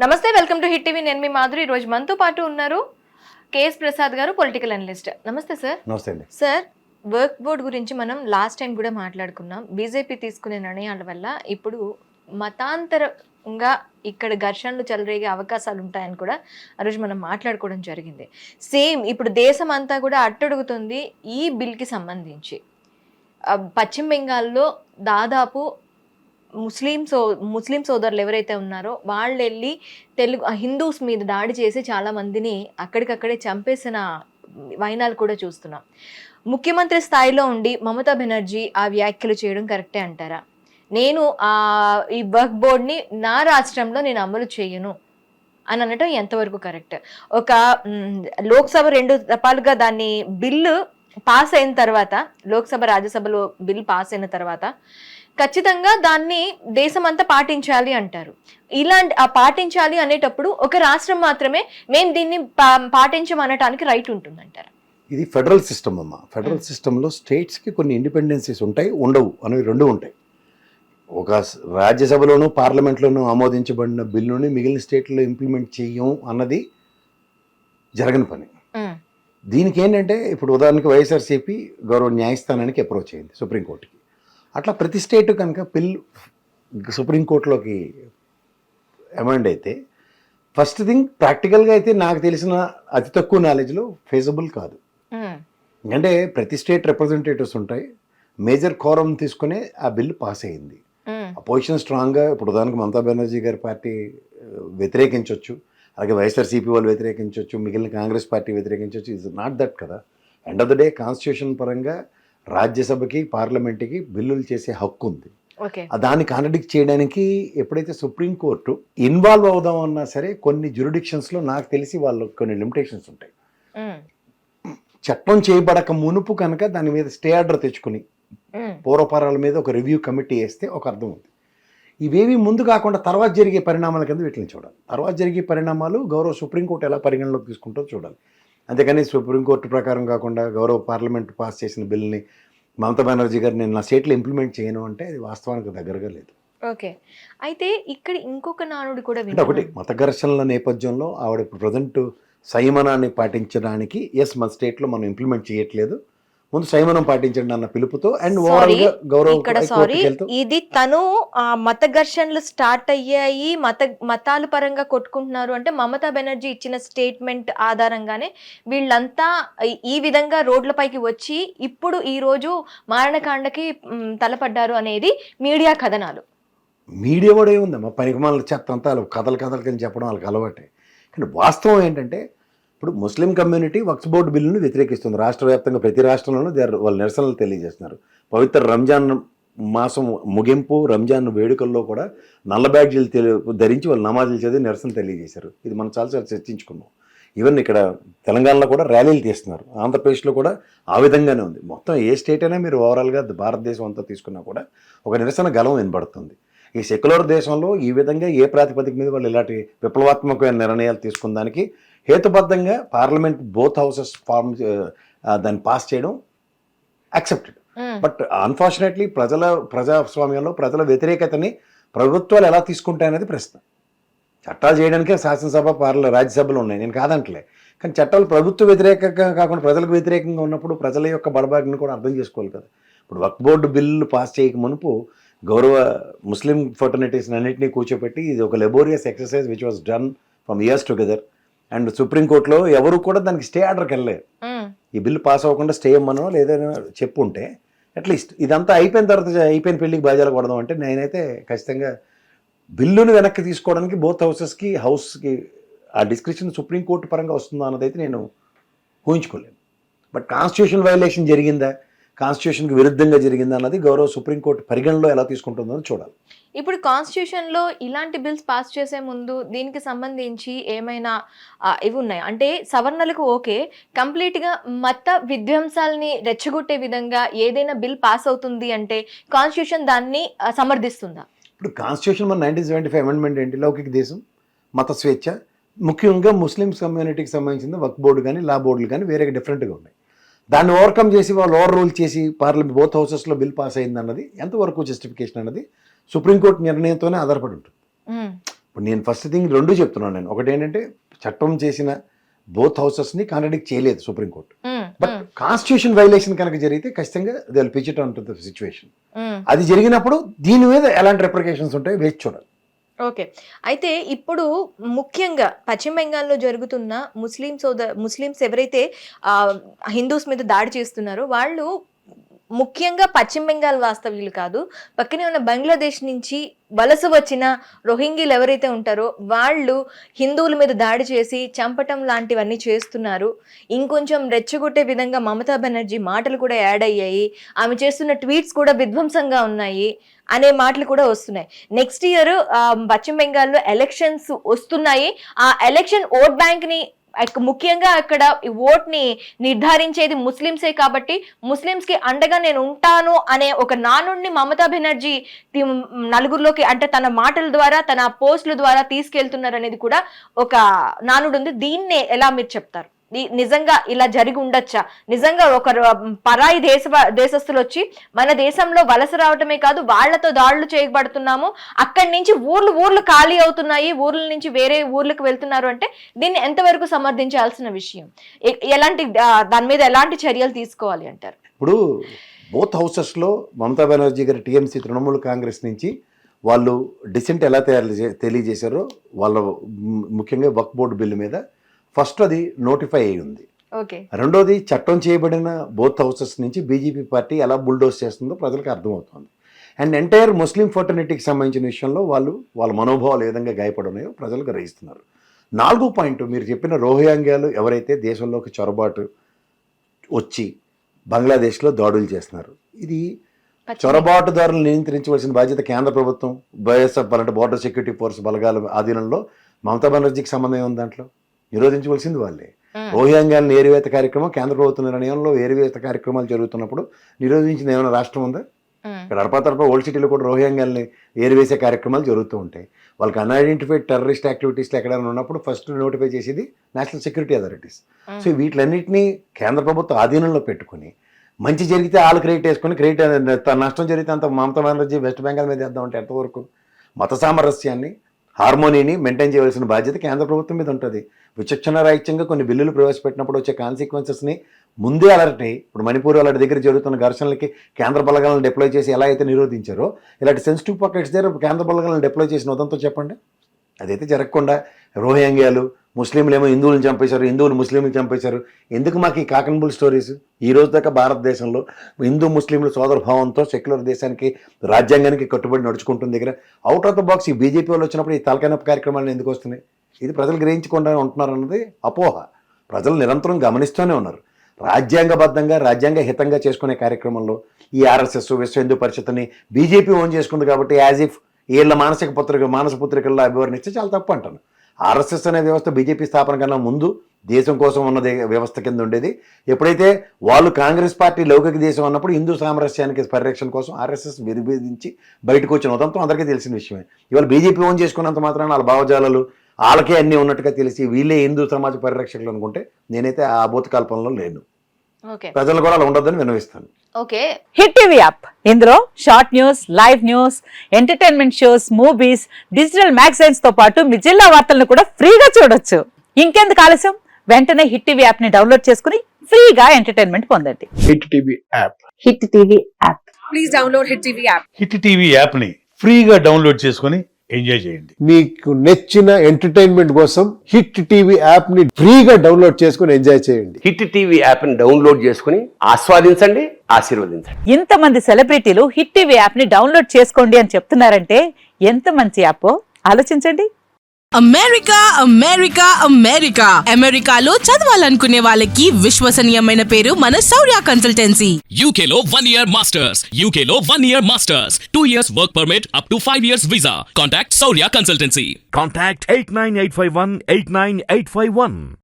నమస్తే, welcome to hit TV. నేను మీ మాధురి. ఈ రోజు మనతో పాటు ఉన్నారు కేఎస్ ప్రసాద్ గారు, పొలిటికల్ అనలిస్ట్. నమస్తే సార్. నమస్తే అండి. సార్, వర్క్ బోర్డ్ గురించి మనం లాస్ట్ టైం కూడా మాట్లాడుకున్నాం. బీజేపీ తీసుకునే నిర్ణయాల వల్ల ఇప్పుడు మతాంతరంగా ఇక్కడ ఘర్షణలు చెలరేగే అవకాశాలు ఉంటాయని కూడా ఆ రోజు మనం మాట్లాడుకోవడం జరిగింది. సేమ్ ఇప్పుడు దేశం అంతా కూడా అట్టడుగుతుంది ఈ బిల్కి సంబంధించి. పశ్చిమ బెంగాల్లో దాదాపు ముస్లిం సోదరులు ఎవరైతే ఉన్నారో వాళ్ళు వెళ్ళి హిందూస్ మీద దాడి చేసి చాలా మందిని అక్కడికక్కడే చంపేసిన వైనాలు కూడా చూస్తున్నాం. ముఖ్యమంత్రి స్థాయిలో ఉండి మమతా బెనర్జీ ఆ వ్యాఖ్యలు చేయడం కరెక్టే అంటారా? నేను ఈ వర్క్ బోర్డ్ని నా రాష్ట్రంలో నేను అమలు చేయను అని అనటం ఎంతవరకు కరెక్ట్? ఒక లోక్సభ 2 దఫాలుగా దాన్ని బిల్లు పాస్ అయిన తర్వాత, లోక్సభ రాజ్యసభలో బిల్ పాస్ అయిన తర్వాత ఖచ్చితంగా దాన్ని దేశమంతా పాటించాలి అంటారు. ఇలాంటి పాటించాలి అనేటప్పుడు ఒక రాష్ట్రం మాత్రమే మేము దీన్ని పాటించమనటానికి రైట్ ఉంటుందంటారు. ఇది ఫెడరల్ సిస్టమ్ అమ్మా. ఫెడరల్ సిస్టంలో స్టేట్స్కి కొన్ని ఇండిపెండెన్సీస్ ఉంటాయి, ఉండవు అనేవి రెండు ఉంటాయి. ఒక రాజ్యసభలోనూ పార్లమెంట్లోనూ ఆమోదించబడిన బిల్లుని మిగిలిన స్టేట్లో ఇంప్లిమెంట్ చేయము అన్నది జరగని పని. దీనికి ఏంటంటే ఇప్పుడు ఉదాహరణకి వైఎస్ఆర్సీపీ గౌరవ న్యాయస్థానానికి అప్రోచ్ అయింది, సుప్రీంకోర్టుకి. అట్లా ప్రతి స్టేటు కనుక బిల్ సుప్రీంకోర్టులోకి అమెండ్ అయితే ఫస్ట్ థింగ్ ప్రాక్టికల్గా అయితే నాకు తెలిసిన అతి తక్కువ నాలెడ్జ్లో ఫేజబుల్ కాదు. ఎందుకంటే ప్రతి స్టేట్ రిప్రజెంటేటివ్స్ ఉంటాయి, మేజర్ కోరం తీసుకునే ఆ బిల్లు పాస్ అయింది. అపోజిషన్ స్ట్రాంగ్గా ఇప్పుడు ఉదాహరణకు మమతా బెనర్జీ గారి పార్టీ వ్యతిరేకించవచ్చు, అలాగే వైఎస్ఆర్సీపీ వాళ్ళు వ్యతిరేకించవచ్చు, మిగిలిన కాంగ్రెస్ పార్టీ వ్యతిరేకించవచ్చు. ఇట్స్ నాట్ దట్ కదా. End of the day constitution పరంగా రాజ్యసభకి పార్లమెంట్కి బిల్లులు చేసే హక్కు ఉంది. దాన్ని కాంట్రడిక్ట్ చేయడానికి ఎప్పుడైతే సుప్రీంకోర్టు ఇన్వాల్వ్ అవుదామన్నా సరే కొన్ని జ్యూరిడిక్షన్స్లో నాకు తెలిసి వాళ్ళు కొన్ని లిమిటేషన్స్ ఉంటాయి. చట్టం చేయబడక మునుపు కనుక దాని మీద స్టే ఆర్డర్ తెచ్చుకుని పూర్వపరాల మీద ఒక రివ్యూ కమిటీ వేస్తే ఒక అర్థం ఉంది. ఇవేవి ముందు కాకుండా తర్వాత జరిగే పరిణామాల కింద వీటిని చూడాలి. తర్వాత జరిగే పరిణామాలు గౌరవ సుప్రీంకోర్టు ఎలా పరిగణలోకి తీసుకుంటో చూడాలి. అంతేకాని సుప్రీంకోర్టు ప్రకారం కాకుండా గౌరవ పార్లమెంట్ పాస్ చేసిన బిల్ని మమతా బెనర్జీ గారు నేను నా స్టేట్లో ఇంప్లిమెంట్ చేయను అంటే అది వాస్తవానికి దగ్గరగా లేదు. ఓకే, అయితే ఇక్కడ ఇంకొక నానుడు కూడా ఒకటి మత ఘర్షణల నేపథ్యంలో ఆవిడ ప్రజెంట్ సంయమనాన్ని పాటించడానికి మన స్టేట్లో మనం ఇంప్లిమెంట్ చేయట్లేదు, ముందు సంయమనం పాటించండి అన్న పిలుపుతో అండ్ ఇది తను మత ఘర్షణలు స్టార్ట్ అయ్యాయి, మతాల పరంగా కొట్టుకుంటున్నారు అంటే మమతా బెనర్జీ ఇచ్చిన స్టేట్మెంట్ ఆధారంగానే వీళ్ళంతా ఈ విధంగా రోడ్లపైకి వచ్చి ఇప్పుడు ఈ రోజు మారణకాండకి తలపడ్డారు అనేది మీడియా కథనాలు. మీడియా కూడా ఏముందమ్మా, పనికిమాల చెత్త అంతా కథలు కింద చెప్పడం వాళ్ళకి అలవాటే. కానీ వాస్తవం ఏంటంటే ఇప్పుడు ముస్లిం కమ్యూనిటీ వక్ఫ్ బోర్డు బిల్లును వ్యతిరేకిస్తుంది. రాష్ట్ర వ్యాప్తంగా ప్రతి రాష్ట్రంలోనూ వాళ్ళు నిరసనలు తెలియజేస్తున్నారు. పవిత్ర రంజాన్ మాసం ముగింపు రంజాన్ వేడుకల్లో కూడా నల్ల బ్యాడ్జీలు ధరించి వాళ్ళు నమాజులు చదివి నిరసన తెలియజేశారు. ఇది మనం చాలాసార్లు చర్చించుకున్నాం. ఈవెన్ ఇక్కడ తెలంగాణలో కూడా ర్యాలీలు తీస్తున్నారు, ఆంధ్రప్రదేశ్లో కూడా ఆ విధంగానే ఉంది. మొత్తం ఏ స్టేట్ అయినా మీరు ఓవరాల్గా భారతదేశం అంతా తీసుకున్నా కూడా ఒక నిరసన గలం వినబడుతుంది. ఈ సెక్యులర్ దేశంలో ఈ విధంగా ఏ ప్రాతిపదిక మీద వాళ్ళు ఇలాంటి విప్లవాత్మకమైన నిర్ణయాలు తీసుకున్న దానికి హేతుబద్ధంగా పార్లమెంట్ బోత్ హౌసెస్ దాన్ని పాస్ చేయడం యాక్సెప్టెడ్. బట్ అన్ఫార్చునేట్లీ ప్రజాస్వామ్యంలో ప్రజల వ్యతిరేకతని ప్రభుత్వాలు ఎలా తీసుకుంటాయనేది ప్రశ్న. చట్టాలు చేయడానికే శాసనసభ రాజ్యసభలు ఉన్నాయి, నేను కాదంటలే. కానీ చట్టాలు ప్రభుత్వ వ్యతిరేకంగా కాకుండా ప్రజలకు వ్యతిరేకంగా ఉన్నప్పుడు ప్రజల యొక్క బడబాగ్ని కూడా అర్థం చేసుకోవాలి కదా. ఇప్పుడు వక్ఫ్ బోర్డు బిల్లు పాస్ చేయక మునుపు గౌరవ ముస్లిం ఫర్టర్నిటీస్ అన్నింటినీ కూర్చోపెట్టి ఇది ఒక లెబోరియస్ exercise which was done from years together. And సుప్రీంకోర్టులో ఎవరు కూడా దానికి స్టే ఆర్డర్కి వెళ్ళలేదు. ఈ బిల్లు పాస్ అవ్వకుండా స్టే ఇవ్వమనో లేదని చెప్పుంటే అట్లీస్ట్ ఇదంతా అయిపోయిన తర్వాత అయిపోయిన పెళ్లికి బాధ్యాలు కొడదాం అంటే నేనైతే ఖచ్చితంగా బిల్లును వెనక్కి తీసుకోవడానికి బోత్ హౌస్కి ఆ డిస్క్రిప్షన్ సుప్రీంకోర్టు పరంగా వస్తుందా అన్నదైతే నేను ఊహించుకోలేను. బట్ కాన్స్టిట్యూషన్ వైలేషన్ జరిగిందా, కాన్స్టిట్యూషన్కి విరుద్ధంగా జరిగిందా అన్నది గౌరవ సుప్రీంకోర్టు పరిగణలో ఎలా తీసుకుంటుందో చూడాలి. ఇప్పుడు కాన్స్టిట్యూషన్లో ఇలాంటి బిల్స్ పాస్ చేసే ముందు దీనికి సంబంధించి ఏమైనా ఇవి ఉన్నాయి అంటే సవర్ణలకు ఓకే, కంప్లీట్గా మత విధ్వంసాలని రెచ్చగొట్టే విధంగా ఏదైనా బిల్ పాస్ అవుతుంది అంటే కాన్స్టిట్యూషన్ దాన్ని సమర్థిస్తుందా? ఇప్పుడు కాన్స్టిట్యూషన్ మన 1975 అమెండ్మెంట్ ఏంటి? లౌకిక దేశం, మత స్వేచ్ఛ, ముఖ్యంగా ముస్లిమ్స్ కమ్యూనిటీకి సంబంధించిన వక్ఫ్ బోర్డు కానీ లా బోర్డులు కానీ వేరే డిఫరెంట్గా ఉన్నాయి. దాన్ని ఓవర్కమ్ చేసి వాళ్ళు ఓవర్ రూల్ చేసి పార్లమెంట్ బోత్ హౌసెస్లో బిల్ పాస్ అయింది అన్నది ఎంతవరకు జస్టిఫికేషన్ అన్నది సుప్రీంకోర్టు నిర్ణయంతోనే ఆధారపడి ఉంటుంది. ఇప్పుడు నేను ఫస్ట్ థింగ్ రెండు చెప్తున్నాను నేను. ఒకటి ఏంటంటే చట్టం చేసిన బోత్ హౌసెస్ని కాంట్రడిక్ట్ చేయలేదు సుప్రీంకోర్టు. బట్ కాన్స్టిట్యూషన్ వైలేషన్ కనుక జరిగితే ఖచ్చితంగా they will pitch it on to the situation. అది జరిగినప్పుడు దీని మీద ఎలాంటి రిప్రికేషన్స్ ఉంటాయో వేచి చూడాలి. ఓకే, అయితే ఇప్పుడు ముఖ్యంగా పశ్చిమ బెంగాల్లో జరుగుతున్న ముస్లిమ్స్ ఎవరైతే హిందూస్ మీద దాడి చేస్తున్నారో వాళ్ళు ముఖ్యంగా పశ్చిమ బెంగాల్ వాస్తవ్యులు కాదు, పక్కనే ఉన్న బంగ్లాదేశ్ నుంచి వలస వచ్చిన రోహింగ్యాలు ఎవరైతే ఉంటారో వాళ్ళు హిందువుల మీద దాడి చేసి చంపటం లాంటివన్నీ చేస్తున్నారు. ఇంకొంచెం రెచ్చగొట్టే విధంగా మమతా బెనర్జీ మాటలు కూడా యాడ్ అయ్యాయి, ఆమె చేస్తున్న ట్వీట్స్ కూడా విధ్వంసంగా ఉన్నాయి అనే మాటలు కూడా వస్తున్నాయి. నెక్స్ట్ ఇయర్ పశ్చిమ బెంగాల్లో ఎలక్షన్స్ వస్తున్నాయి. ఆ ఎలక్షన్ ఓట్ బ్యాంక్ ని ముఖ్యంగా అక్కడ ఓట్ ని నిర్ధారించేది ముస్లింసే కాబట్టి ముస్లింస్ కి అండగా నేను ఉంటాను అనే ఒక నానుడిని మమతా బెనర్జీ నలుగురిలోకి అంటే తన మాటల ద్వారా తన పోస్టుల ద్వారా తీసుకెళ్తున్నారు అనేది కూడా ఒక నానుడు ఉంది. దీన్నే ఎలా మీరు చెప్తారు? నిజంగా ఇలా జరిగి ఉండొచ్చా? నిజంగా ఒక పరాయి దేశస్తులు వచ్చి మన దేశంలో వలస రావటమే కాదు వాళ్లతో దాడులు చేయబడుతున్నాము, అక్కడి నుంచి ఊర్లు ఖాళీ అవుతున్నాయి, ఊర్ల నుంచి వేరే ఊర్లకు వెళ్తున్నారు అంటే దీన్ని ఎంతవరకు సమర్థించాల్సిన విషయం? దాని మీద ఎలాంటి చర్యలు తీసుకోవాలి అంటారు? ఇప్పుడు బోత్ హౌసెస్లో మమతా బెనర్జీ గారి టీఎంసీ తృణమూల్ కాంగ్రెస్ నుంచి వాళ్ళు డిసెంట్ ఎలా తెలియజేశారో వాళ్ళ ముఖ్యంగా వక్ఫ్ బోర్డు బిల్లు మీద ఫస్ట్ అది నోటిఫై అయి ఉంది. రెండోది చట్టం చేయబడిన బోత్ హౌసెస్ నుంచి బీజేపీ పార్టీ ఎలా బుల్డోస్ చేస్తుందో ప్రజలకు అర్థమవుతుంది. అండ్ ఎంటైర్ ముస్లిం ఫర్టర్నిటీకి సంబంధించిన విషయంలో వాళ్ళ మనోభావాలు ఏ విధంగా గాయపడున్నాయో ప్రజలు గ్రహిస్తున్నారు. 4వ పాయింట్ మీరు చెప్పిన రోహింగ్యాలు ఎవరైతే దేశంలోకి చొరబాటు వచ్చి బంగ్లాదేశ్లో దాడులు చేస్తున్నారు, ఇది చొరబాటుదారులను నియంత్రించవలసిన బాధ్యత కేంద్ర ప్రభుత్వం, బైఎస్ఎఫ్ అంటే బోర్డర్ సెక్యూరిటీ ఫోర్స్ బలగాల ఆధీనంలో మమతా బెనర్జీకి సంబంధం ఉంది. దాంట్లో నిరోధించవలసింది వాళ్ళే. రోహింగ్యాలను ఏరివేత కార్యక్రమం కేంద్ర ప్రభుత్వ నిర్ణయంలో ఏరివేత కార్యక్రమాలు జరుగుతున్నప్పుడు నిరోధించిన ఏమైనా రాష్ట్రం ఉందా? ఇక్కడ అడపతడప ఓల్డ్ సిటీలో కూడా రోహింగ్యాలని ఏరివేసే కార్యక్రమాలు జరుగుతూ ఉంటాయి. వాళ్ళకి అన్ఐడెంటిఫైడ్ టెర్రరిస్ట్ యాక్టివిటీస్లో ఎక్కడైనా ఉన్నప్పుడు ఫస్ట్ నోటిఫై చేసేది నేషనల్ సెక్యూరిటీ అథారిటీస్. సో వీటిలన్నింటినీ కేంద్ర ప్రభుత్వం ఆధీనంలో పెట్టుకుని మంచి జరిగితే వాళ్ళు క్రెడిట్ వేసుకొని నష్టం జరిగితే అంత మమతా బెనర్జీ వెస్ట్ బెంగాల్ మీద వేద్దామంటే ఎంతవరకు? మత సామరస్యాన్ని హార్మోనీని మెయింటైన్ చేయవలసిన బాధ్యత కేంద్ర ప్రభుత్వం మీద ఉంటుంది. విచక్షణ రాహిత్యంగా కొన్ని బిల్లులు ప్రవేశపెట్టినప్పుడు వచ్చే కాన్సిక్వెన్సెస్ని ముందే అలర్ట్ అయ్యి, ఇప్పుడు మణిపూర్ అలాంటి దగ్గర జరుగుతున్న ఘర్షణలకి కేంద్ర బలగాలను డిప్లాయ్ చేసి ఎలా అయితే నిరోధించారో ఇలాంటి సెన్సిటివ్ పాకెట్స్ దగ్గర కేంద్ర బలగాలను డిప్లాయ్ చేసిన ఉదంతో చెప్పండి. అదైతే జరగకుండా రోహింగ్యాలు ముస్లింలు ఏమో హిందువులను చంపేశారు, హిందువులు ముస్లింలు చంపేశారు, ఎందుకు మాకు ఈ కాకన్బుల్ స్టోరీస్? ఈ రోజు దాకా భారతదేశంలో హిందూ ముస్లింలు సోదరభావంతో సెక్యులర్ దేశానికి రాజ్యాంగానికి కట్టుబడి నడుచుకుంటుంది దగ్గర అవుట్ ఆఫ్ ద బాక్స్ ఈ బీజేపీ వాళ్ళు వచ్చినప్పుడు ఈ తలకాయనొప్పి కార్యక్రమాలు ఎందుకు వస్తున్నాయి? ఇది ప్రజలు గ్రహించకుండా ఉంటున్నారు అన్నది అపోహ. ప్రజలు నిరంతరం గమనిస్తూనే ఉన్నారు. రాజ్యాంగబద్ధంగా రాజ్యాంగ హితంగా చేసుకునే కార్యక్రమంలో ఈ ఆర్ఎస్ఎస్ విశ్వ హిందూ పరిషత్ని బీజేపీ ఓన్ చేసుకుంది కాబట్టి యాజ్ ఇఫ్ వీళ్ళ మానస పుత్రికల్లో అభివర్ణిస్తే చాలా తప్పు అంటాను. ఆర్ఎస్ఎస్ అనే వ్యవస్థ బీజేపీ స్థాపన కన్నా ముందు దేశం కోసం ఉన్నది వ్యవస్థ కింద ఉండేది. ఎప్పుడైతే వాళ్ళు కాంగ్రెస్ పార్టీ లౌకిక దేశం అన్నప్పుడు హిందూ సామరస్యానికి పరిరక్షణ కోసం ఆర్ఎస్ఎస్ విభేదించి బయటకు వచ్చిన ఉదంతం అందరికీ తెలిసిన విషయమే. ఇవాళ బీజేపీ ఓన్ చేసుకున్నంత మాత్రాన వాళ్ళ భావజాలాలు వాళ్ళకే అన్నీ ఉన్నట్టుగా తెలిసి వీళ్ళే హిందూ సమాజ పరిరక్షకులు అనుకుంటే నేనైతే ఆ భూతకల్పనలో లేను. ప్రజలు కూడా అలా ఉండొద్దని విన్నవిస్తాను. ఓకే, హిట్ టీవీ యాప్, ఇందులో short news, live news, entertainment shows, movies, digital magazines తో పాటు మీ జిల్లా వార్తలను కూడా ఫ్రీగా చూడొచ్చు. ఇంకెందుకు ఆలస్యం, వెంటనే హిట్ టీవీ యాప్ ని డౌన్లోడ్ చేసుకుని ఫ్రీగా ఎంటర్టైన్మెంట్ పొందండి. Hit TV app, hit TV app, please download hit TV app. Hit TV app ని ఫ్రీగా డౌన్లోడ్ చేసుకుని ఎంజాయ్ చేయండి. మీకు నచ్చిన ఎంటర్టైన్మెంట్ కోసం హిట్ టీవీ యాప్ ని ఫ్రీగా డౌన్లోడ్ చేసుకుని ఎంజాయ్ చేయండి. హిట్ టీవీ యాప్ ని డౌన్లోడ్ చేసుకుని ఆస్వాదించండి, ఆశీర్వదించండి. ఇంతమంది సెలబ్రిటీలు హిట్ టీవీ యాప్ ని డౌన్లోడ్ చేసుకోండి అని చెప్తున్నారంటే ఎంత మంచి యాప్ ఆలోచించండి. అమెరికా అమెరికా అమెరికా అమెరికాలో చదవాలనుకునే వాళ్ళకి విశ్వసనీయమైన పేరు మన శౌర్య కన్సల్టెన్సీ. UK లో 1 year masters, UK లో 1 year masters, 2 years work permit up to 5 years visa. Contact Saurya Consultancy. Contact 89851 89851.